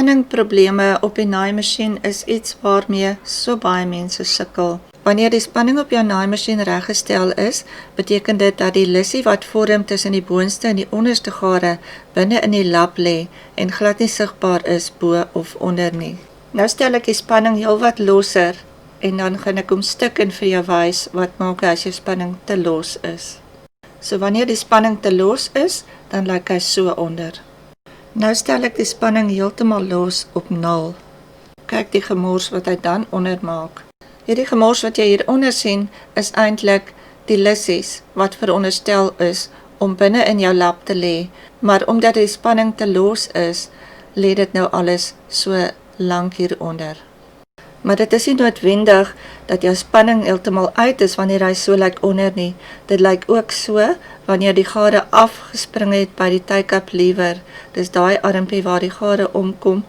Spanningprobleme op die naaimasjien is iets waarmee so baie mense sukkel. Wanneer die spanning op jou naaimasjien reggestel is, beteken dit dat die lissie wat vorm tussen die boonste en die onderste gare binne in die lap lê en glad nie sigbaar is bo of onder nie. Nou stel ek die spanning heelwat losser en dan gaan ek hom stik en vir jou wys wat maak as jou spanning te los is. So wanneer die spanning te los is, dan lyk hy so onder. Nou stel ek die spanning heeltemal los op 0. Kyk die gemors wat hy dan onder maak. Hierdie gemors wat jy hieronder sien, is eintlik die lissies wat veronderstel is om binne in jou lap te lê, maar omdat die spanning te los is, lê dit nou alles so lank hieronder. Maar dit is nie noodwendig dat jou spanning heeltemal uit is wanneer hy so lyk onder nie. Dit lyk ook so wanneer die gare afgespring het by die tie-cap lever. Dis daai armpie waar die gare omkom,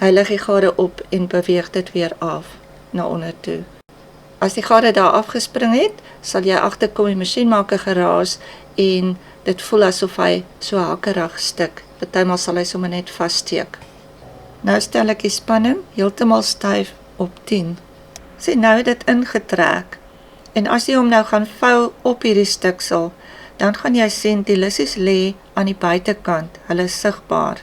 hy lig die gare op en beweeg dit weer af na onder toe. As die gare daar afgespring het, sal jy agterkom die masjien maak 'n geraas en dit voel asof hy so hakkerig stik. Partymal sal hy sommer net vassteek. Nou stel ek die spanning heeltemal styf op 10. Sien nou het dit ingetrek. En as jy hom nou gaan vou op hierdie stiksel, dan gaan jy sien die lissies lê aan die buitekant, hulle is sigbaar,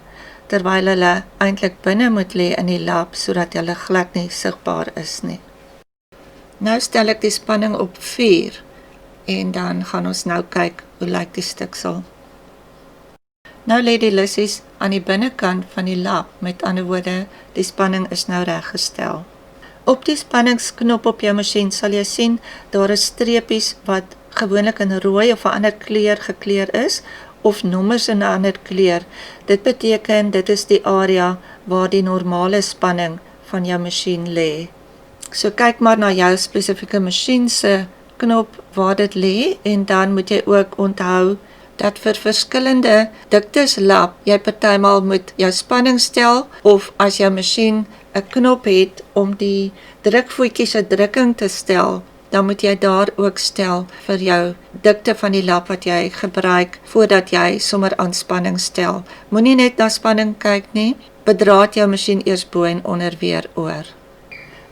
terwyl hulle eintlik binne moet lê in die lap sodat hulle glad nie sigbaar is nie. Nou stel ek die spanning op 4 en dan gaan ons nou kyk hoe lyk die stiksel. Nou lê die lissies aan die binnekant van die lap, met ander woorde, die spanning is nou reggestel. Op die spanningsknop op jou masjien sal jy sien, daar is streepies wat gewoonlik in rooi of 'n ander kleur gekleur is, of nommers in 'n ander kleur. Dit beteken, dit is die area waar die normale spanning van jou masjien lê. So kyk maar na jou spesifieke masjien se knop waar dit lê, en dan moet jy ook onthou dat vir verskillende diktes lap, jy partymal moet jou spanning stel, of as jou masjien 'n knop het om die drukvoetjie se drukking te stel, dan moet jy daar ook stel vir jou dikte van die lap wat jy gebruik, voordat jy sommer aan spanning stel. Moenie net na spanning kyk nie, bedraad jou masjien eers bo en onder weer oor.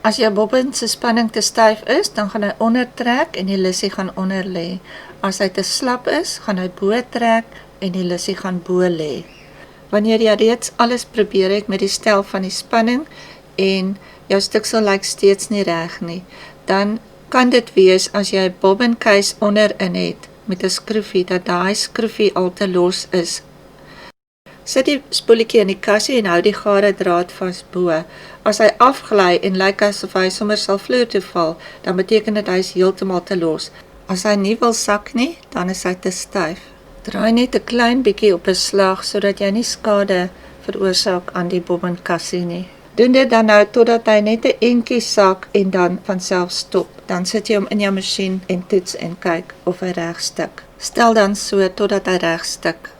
As jou bobbin se spanning te styf is, dan gaan hy onder trek en die lissie gaan onder lê. As hy te slap is, gaan hy bo trek en die lissie gaan bo lê. Wanneer jy reeds alles probeer het met die stel van die spanning en jou stiksel lyk steeds nie reg nie, dan kan dit wees as jy 'n bobbinkeis onderin het met 'n skroefie, dat daai skroefie al te los is. Sit die spoelietjie in die kassie en hou die gare draad vas bo. As hy afgly en lyk asof hy sommer sal vloer toe val, dan beteken dit hy is heeltemal te los. As hy nie wil sak nie, dan is hy te styf. Draai net 'n klein bietjie op 'n slag, sodat jy nie skade veroorsaak aan die bobbinkassie nie. Doen dit dan nou totdat hy net 'n entjie sak en dan vanself stop. Dan sit jy hom in jou masjien en toets en kyk of hy reg stik. Stel dan so totdat hy reg stik.